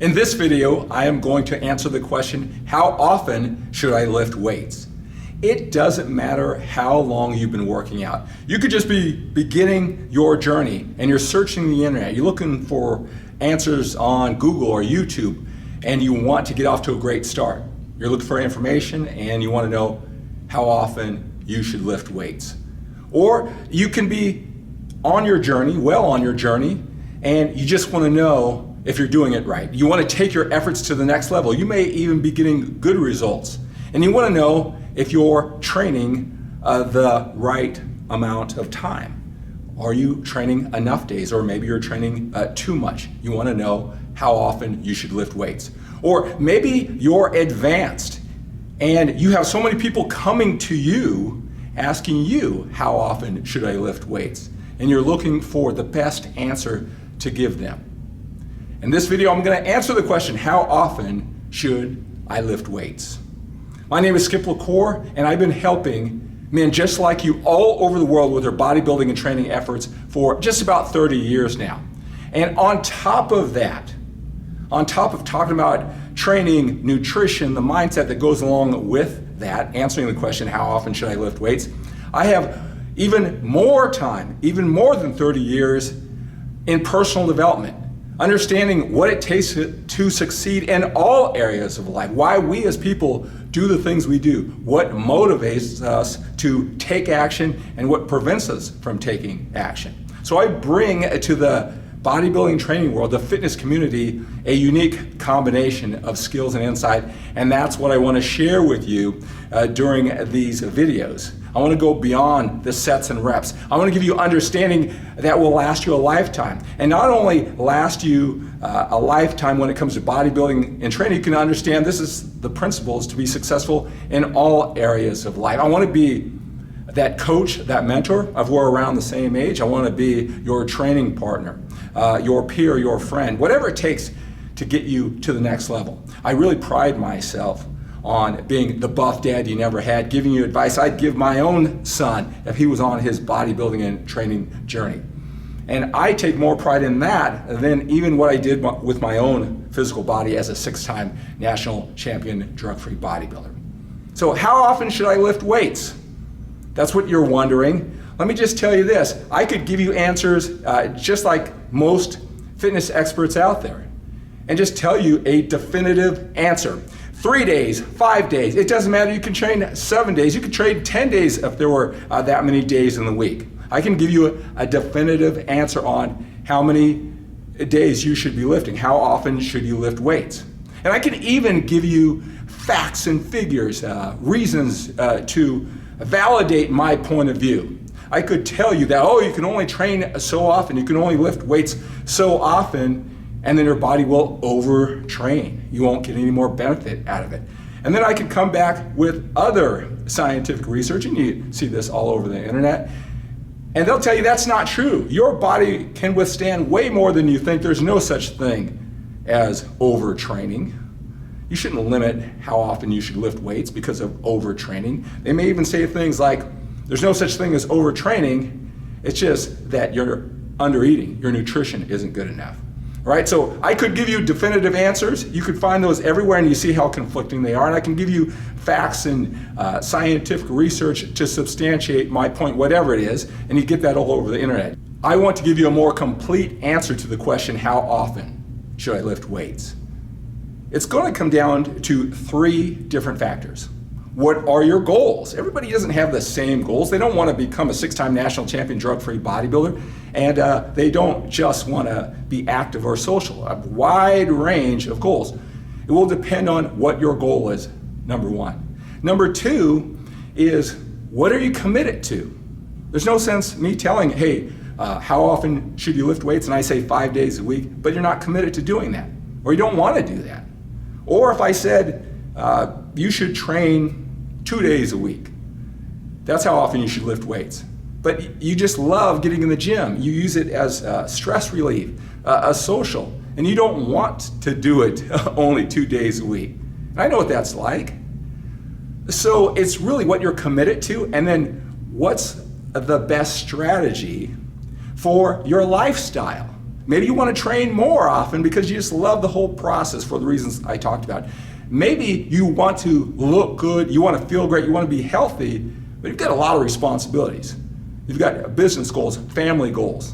In this video, I am going to answer the question, how often should I lift weights? It doesn't matter how long you've been working out. You could just be beginning your journey and you're searching the internet. You're looking for answers on Google or YouTube and you want to get off to a great start. You're looking for information and you want to know how often you should lift weights. Or you can be on your journey, well on your journey, and you just want to know if you're doing it right. You want to take your efforts to the next level. You may even be getting good results. And you want to know if you're training the right amount of time. Are you training enough days, or maybe you're training too much? You want to know how often you should lift weights. Or maybe you're advanced and you have so many people coming to you asking you, how often should I lift weights? And you're looking for the best answer to give them. In this video, I'm going to answer the question, how often should I lift weights? My name is Skip LaCour, and I've been helping men just like you all over the world with their bodybuilding and training efforts for just about 30 years now. And on top of that, on top of talking about training, nutrition, the mindset that goes along with that, answering the question, how often should I lift weights? I have even more time, even more than 30 years in personal development, understanding what it takes to succeed in all areas of life, why we as people do the things we do, what motivates us to take action and what prevents us from taking action. So I bring to the bodybuilding training world, the fitness community, a unique combination of skills and insight, and that's what I want to share with you during these videos. I want to go beyond the sets and reps. I want to give you understanding that will last you a lifetime. And not only last you a lifetime when it comes to bodybuilding and training, you can understand this is the principles to be successful in all areas of life. I want to be that coach, that mentor of we're around the same age. I want to be your training partner, your peer, your friend, whatever it takes to get you to the next level. I really pride myself on being the buff dad you never had, giving you advice I'd give my own son if he was on his bodybuilding and training journey. And I take more pride in that than even what I did with my own physical body as a 6-time national champion drug-free bodybuilder. So how often should I lift weights? That's what you're wondering. Let me just tell you this. I could give you answers just like most fitness experts out there and just tell you a definitive answer. 3 days, 5 days, it doesn't matter. You can train 7 days. You could train 10 days if there were that many days in the week. I can give you a definitive answer on how many days you should be lifting. How often should you lift weights? And I can even give you facts and figures, reasons to validate my point of view. I could tell you that, you can only train so often, you can only lift weights so often, and then your body will overtrain. You won't get any more benefit out of it. And then I can come back with other scientific research, and you see this all over the internet, and they'll tell you that's not true. Your body can withstand way more than you think. There's no such thing as overtraining. You shouldn't limit how often you should lift weights because of overtraining. They may even say things like, there's no such thing as overtraining, it's just that you're undereating, your nutrition isn't good enough. All right, so I could give you definitive answers. You could find those everywhere and you see how conflicting they are. And I can give you facts and scientific research to substantiate my point, whatever it is, and you get that all over the internet. I want to give you a more complete answer to the question, how often should I lift weights? It's going to come down to 3 different factors. What are your goals? Everybody doesn't have the same goals. They don't want to become a 6-time national champion drug-free bodybuilder, and they don't just want to be active or social. A wide range of goals. It will depend on what your goal is, number 1. Number 2 is, what are you committed to? There's no sense me telling, hey, how often should you lift weights? And I say 5 days a week, but you're not committed to doing that, or you don't want to do that. Or if I said you should train 2 days a week, that's how often you should lift weights. But you just love getting in the gym. You use it as stress relief, a social, and you don't want to do it only 2 days a week. And I know what that's like. So it's really what you're committed to, and then what's the best strategy for your lifestyle. Maybe you want to train more often because you just love the whole process for the reasons I talked about. Maybe you want to look good, you want to feel great, you want to be healthy, but you've got a lot of responsibilities. You've got business goals, family goals,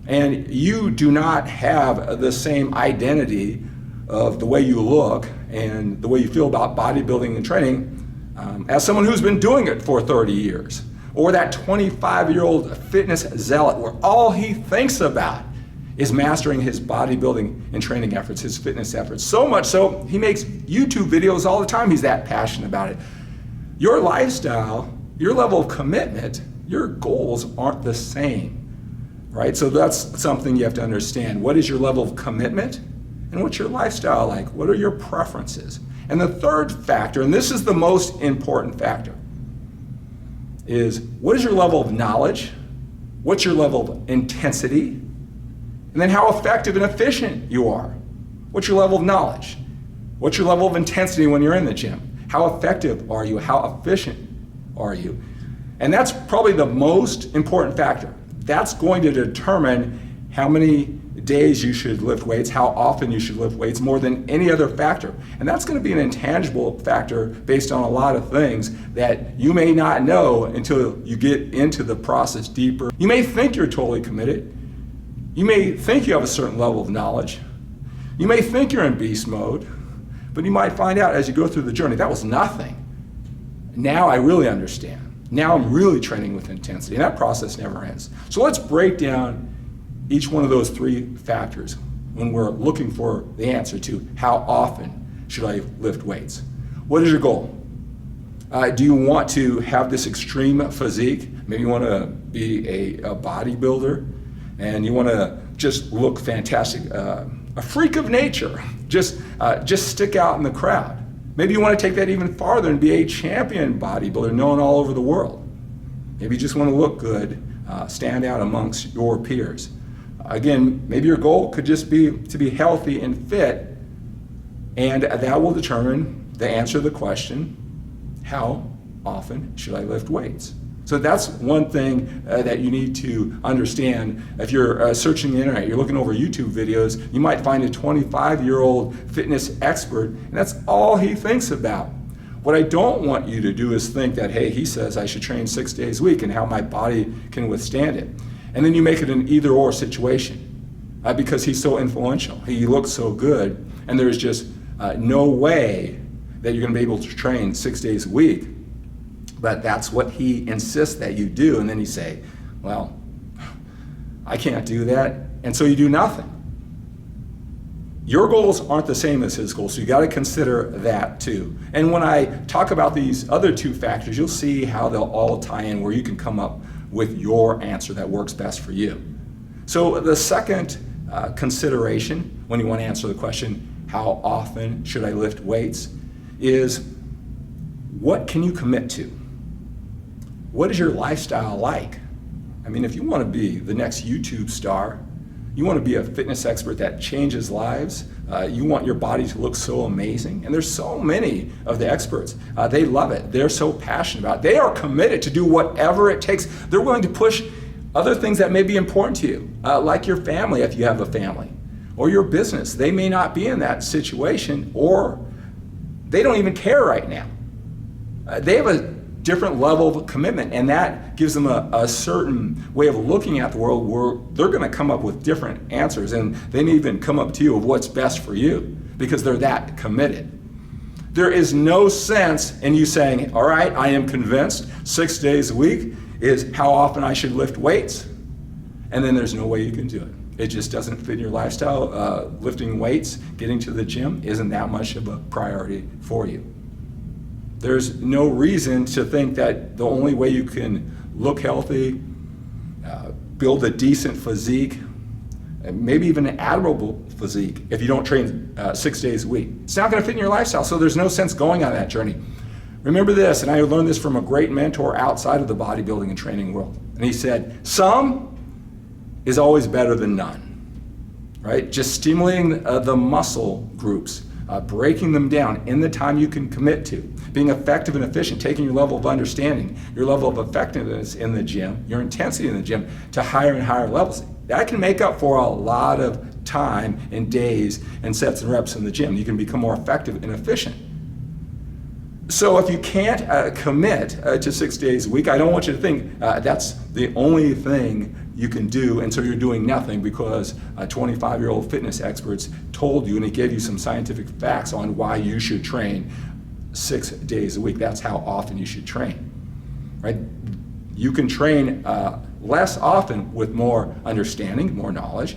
and you do not have the same identity of the way you look and the way you feel about bodybuilding and training as someone who's been doing it for 30 years, or that 25-year-old fitness zealot where all he thinks about is mastering his bodybuilding and training efforts, his fitness efforts. So much so, he makes YouTube videos all the time. He's that passionate about it. Your lifestyle, your level of commitment, your goals aren't the same, right? So that's something you have to understand. What is your level of commitment? And what's your lifestyle like? What are your preferences? And the third factor, and this is the most important factor, is what is your level of knowledge? What's your level of intensity? And then how effective and efficient you are. What's your level of knowledge? What's your level of intensity when you're in the gym? How effective are you? How efficient are you? And that's probably the most important factor. That's going to determine how many days you should lift weights, how often you should lift weights, more than any other factor. And that's going to be an intangible factor based on a lot of things that you may not know until you get into the process deeper. You may think you're totally committed. You may think you have a certain level of knowledge. You may think you're in beast mode, but you might find out as you go through the journey, that was nothing. Now I really understand. Now I'm really training with intensity, and that process never ends. So let's break down each one of those three factors when we're looking for the answer to how often should I lift weights. What is your goal? Do you want to have this extreme physique? Maybe you want to be a bodybuilder and you want to just look fantastic, a freak of nature, just stick out in the crowd. Maybe you want to take that even farther and be a champion bodybuilder known all over the world. Maybe you just want to look good, stand out amongst your peers. Again, maybe your goal could just be to be healthy and fit, and that will determine the answer to the question, how often should I lift weights? So that's one thing that you need to understand. If you're searching the internet, you're looking over YouTube videos, you might find a 25-year-old fitness expert, and that's all he thinks about. What I don't want you to do is think that, hey, he says I should train 6 days a week and how my body can withstand it. And then you make it an either-or situation because he's so influential. He looks so good, and there's just no way that you're going to be able to train 6 days a week. But that's what he insists that you do. And then you say, well, I can't do that. And so you do nothing. Your goals aren't the same as his goals, so you got to consider that too. And when I talk about these other two factors, you'll see how they'll all tie in where you can come up with your answer that works best for you. So the second consideration when you want to answer the question, how often should I lift weights, is what can you commit to? What is your lifestyle like? I mean, if you want to be the next YouTube star, you want to be a fitness expert that changes lives, you want your body to look so amazing, and there's so many of the experts, they love it, they're so passionate about it, they are committed to do whatever it takes, they're willing to push other things that may be important to you, like your family if you have a family, or your business. They may not be in that situation, or they don't even care right now. They have a different level of commitment, and that gives them a certain way of looking at the world where they're going to come up with different answers, and they may even come up to you of what's best for you because they're that committed. There is no sense in you saying, all right, I am convinced 6 days a week is how often I should lift weights, and then there's no way you can do it. It just doesn't fit your lifestyle. Lifting weights, getting to the gym isn't that much of a priority for you. There's no reason to think that the only way you can look healthy, build a decent physique, and maybe even an admirable physique if you don't train 6 days a week. It's not going to fit in your lifestyle, so there's no sense going on that journey. Remember this, and I learned this from a great mentor outside of the bodybuilding and training world. And he said, some is always better than none, right? Just stimulating the muscle groups, breaking them down in the time you can commit to, being effective and efficient, taking your level of understanding, your level of effectiveness in the gym, your intensity in the gym to higher and higher levels. That can make up for a lot of time and days and sets and reps in the gym. You can become more effective and efficient. So if you can't commit to 6 days a week, I don't want you to think that's the only thing you can do, and so you're doing nothing because 25-year-old fitness experts told you and he gave you some scientific facts on why you should train 6 days a week. That's how often you should train, right? You can train less often with more understanding, more knowledge,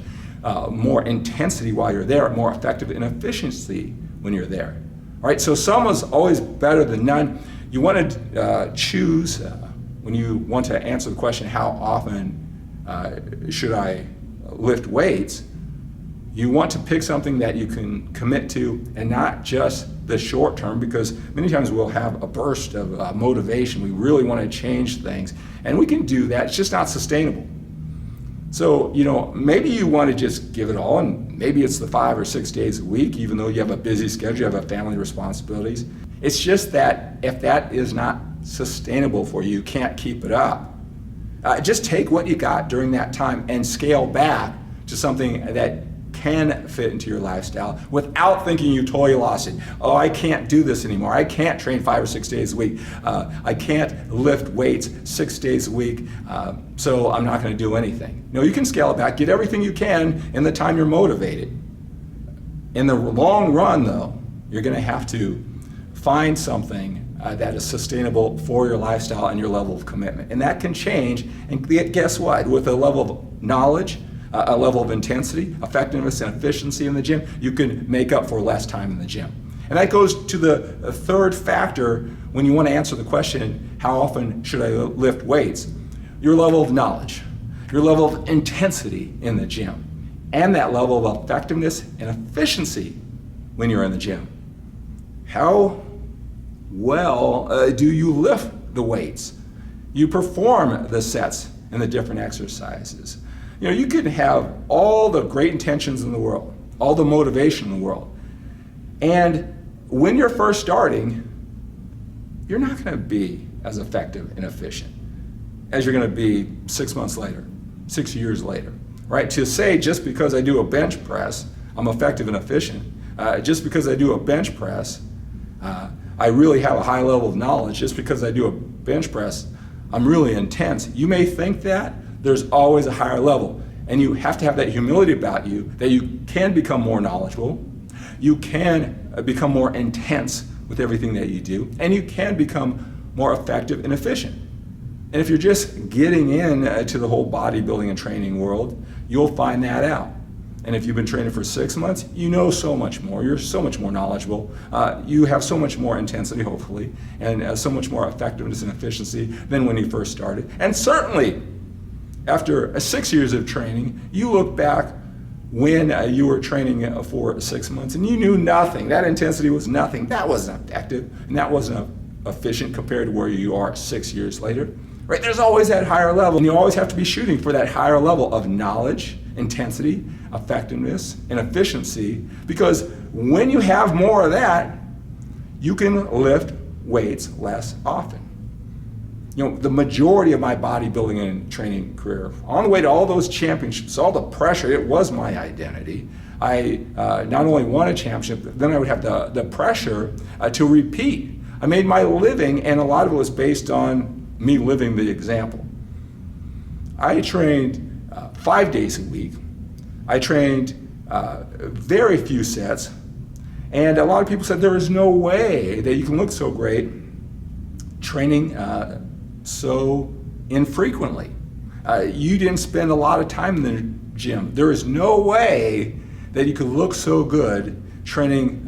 more intensity while you're there, more effective and efficiency when you're there. All right, so some is always better than none. You want to choose, when you want to answer the question, how often should I lift weights, you want to pick something that you can commit to and not just the short term, because many times we'll have a burst of motivation. We really want to change things, and we can do that. It's just not sustainable. So, maybe you want to just give it all, and maybe it's the 5 or 6 days a week, even though you have a busy schedule, you have a family responsibilities. It's just that if that is not sustainable for you, you can't keep it up. Just take what you got during that time and scale back to something that can fit into your lifestyle without thinking you totally lost it. Oh, I can't do this anymore. I can't train 5 or 6 days a week. I can't lift weights 6 days a week, so I'm not going to do anything. No, you can scale it back. Get everything you can in the time you're motivated. In the long run, though, you're going to have to find something that is sustainable for your lifestyle and your level of commitment. And that can change, and guess what? With a level of knowledge, a level of intensity, effectiveness, and efficiency in the gym, you can make up for less time in the gym. And that goes to the third factor when you want to answer the question, how often should I lift weights? Your level of knowledge, your level of intensity in the gym, and that level of effectiveness and efficiency when you're in the gym. How well do you lift the weights? You perform the sets and the different exercises. You can have all the great intentions in the world, all the motivation in the world, and when you're first starting, you're not going to be as effective and efficient as you're going to be 6 months later, 6 years later, right? To say just because I do a bench press, I'm effective and efficient, just because I do a bench press, I really have a high level of knowledge, just because I do a bench press, I'm really intense. You may think that. There's always a higher level, and you have to have that humility about you that you can become more knowledgeable, you can become more intense with everything that you do, and you can become more effective and efficient. And if you're just getting into the whole bodybuilding and training world, you'll find that out. And if you've been training for 6 months, you know so much more. You're so much more knowledgeable. You have so much more intensity, hopefully, and so much more effectiveness and efficiency than when you first started. And certainly, after 6 years of training, you look back when you were training for 6 months and you knew nothing. That intensity was nothing. That wasn't effective, and that wasn't efficient compared to where you are 6 years later. Right? There's always that higher level, and you always have to be shooting for that higher level of knowledge, intensity, effectiveness, and efficiency, because when you have more of that, you can lift weights less often. The majority of my bodybuilding and training career, on the way to all those championships, all the pressure, it was my identity. I not only won a championship, but then I would have the pressure to repeat. I made my living, and a lot of it was based on me living the example. I trained 5 days a week. I trained very few sets, and a lot of people said there is no way that you can look so great training so infrequently. You didn't spend a lot of time in the gym. There is no way that you could look so good training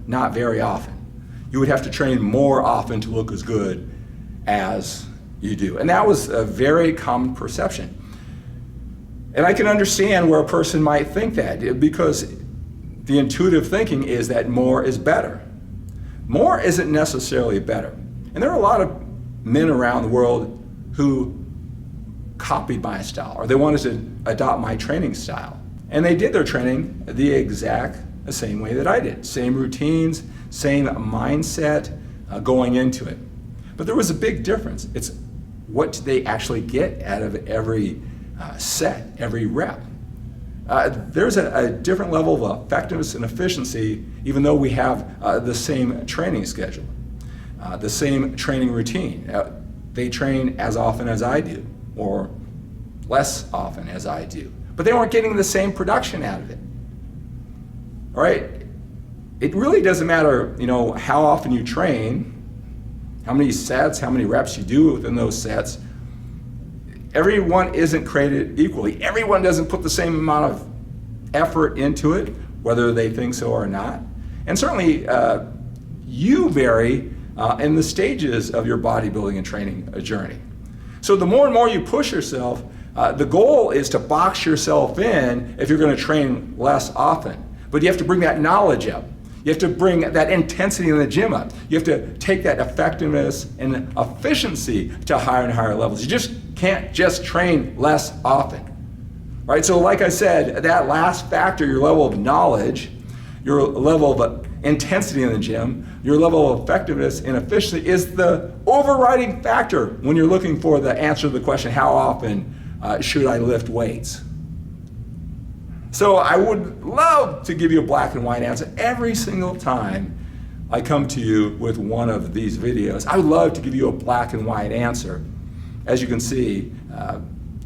not very often. You would have to train more often to look as good as you do. And that was a very common perception. And I can understand where a person might think that, because the intuitive thinking is that more is better. More isn't necessarily better. And there are a lot of men around the world who copied my style, or they wanted to adopt my training style. And they did their training the exact same way that I did. Same routines, same mindset going into it. But there was a big difference. It's what they actually get out of every set, every rep. there's a different level of effectiveness and efficiency, even though we have the same training schedule, the same training routine. They train as often as I do, or less often as I do, but they weren't getting the same production out of it. All right? It really doesn't matter, how often you train, how many sets, how many reps you do within those sets. Everyone isn't created equally. Everyone doesn't put the same amount of effort into it, whether they think so or not. And certainly, you vary in the stages of your bodybuilding and training journey. So the more and more you push yourself, the goal is to box yourself in if you're going to train less often. But you have to bring that knowledge up. You have to bring that intensity in the gym up. You have to take that effectiveness and efficiency to higher and higher levels. You just can't just train less often. Right? So like I said, that last factor, your level of knowledge, your level of intensity in the gym, your level of effectiveness and efficiency is the overriding factor when you're looking for the answer to the question, how often should I lift weights? So I would love to give you a black and white answer every single time I come to you with one of these videos. I would love to give you a black and white answer. As you can see,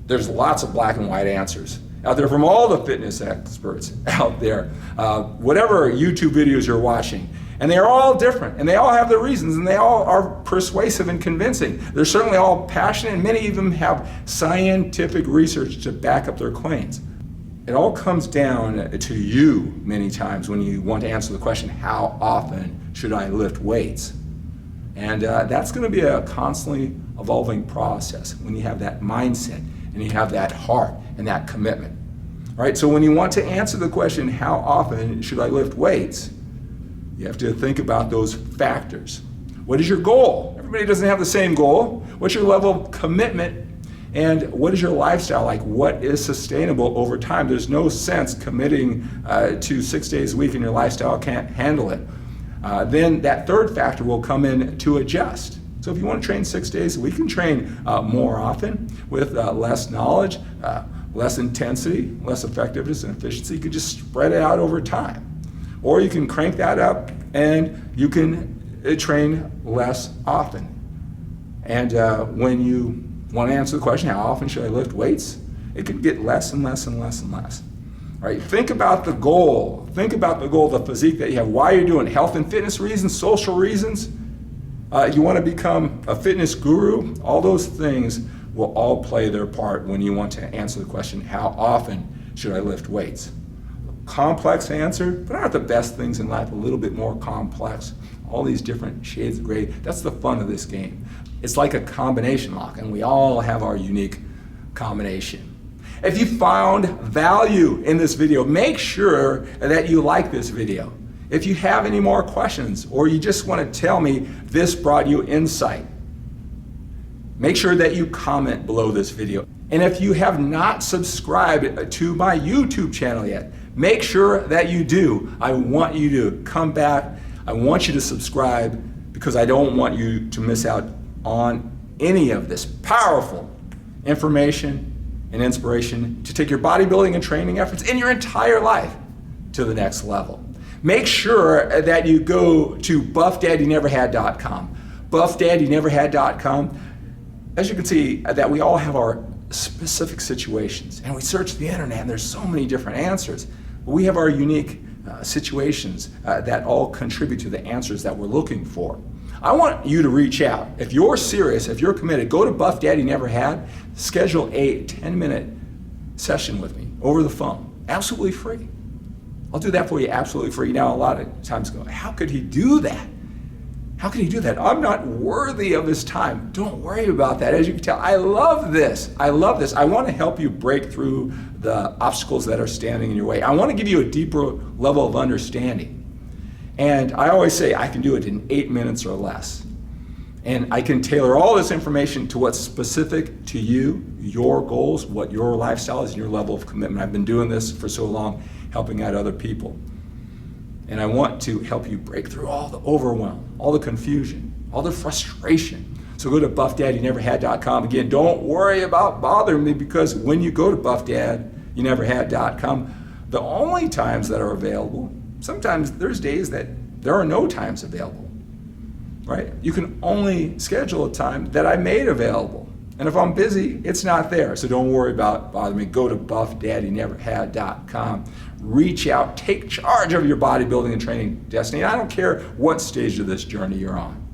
there's lots of black and white answers out there from all the fitness experts out there, whatever YouTube videos you're watching. And they're all different, and they all have their reasons, and they all are persuasive and convincing. They're certainly all passionate, and many of them have scientific research to back up their claims. It all comes down to you many times when you want to answer the question, how often should I lift weights? And that's going to be a constantly evolving process when you have that mindset and you have that heart and that commitment. All right, so when you want to answer the question, how often should I lift weights? You have to think about those factors. What is your goal? Everybody doesn't have the same goal. What's your level of commitment? And what is your lifestyle like? What is sustainable over time? There's no sense committing to 6 days a week and your lifestyle can't handle it. Then that third factor will come in to adjust. So if you want to train 6 days a week, you can train more often with less knowledge, less intensity, less effectiveness and efficiency. You can just spread it out over time. Or you can crank that up and you can train less often. And when you want to answer the question, how often should I lift weights? It can get less and less and less and less. All right, think about the goal. Think about the goal, the physique that you have. Why you're doing health and fitness reasons, social reasons. You want to become a fitness guru. All those things will all play their part when you want to answer the question, how often should I lift weights? Complex answer, but aren't the best things in life a little bit more complex? All these different shades of gray. That's the fun of this game. It's like a combination lock, and we all have our unique combination. If you found value in this video, make sure that you like this video. If you have any more questions, or you just want to tell me this brought you insight, make sure that you comment below this video. And if you have not subscribed to my YouTube channel yet, make sure that you do. I want you to come back. I want you to subscribe because I don't want you to miss out on any of this powerful information and inspiration to take your bodybuilding and training efforts in your entire life to the next level. Make sure that you go to buffdaddyneverhad.com. buffdaddyneverhad.com. As you can see, that we all have our specific situations, and we search the internet and there's so many different answers. But we have our unique situations that all contribute to the answers that we're looking for. I want you to reach out. If you're serious, if you're committed, go to Buff Daddy Never Had, schedule a 10-minute session with me over the phone, absolutely free. I'll do that for you absolutely free. Now, a lot of times go, how could he do that? How can he do that? I'm not worthy of his time. Don't worry about that. As you can tell, I love this. I love this. I want to help you break through the obstacles that are standing in your way. I want to give you a deeper level of understanding. And I always say I can do it in 8 minutes or less. And I can tailor all this information to what's specific to you, your goals, what your lifestyle is, and your level of commitment. I've been doing this for so long, helping out other people. And I want to help you break through all the overwhelm, all the confusion, all the frustration. So go to buffdaddyneverhad.com. Again, don't worry about bothering me, because when you go to Buff Dad, youneverhad.com. The only times that are available, sometimes there's days that there are no times available, right? You can only schedule a time that I made available. And if I'm busy, it's not there. So don't worry about bothering me. Go to buffdaddyneverhad.com. Reach out, take charge of your bodybuilding and training destiny. I don't care what stage of this journey you're on.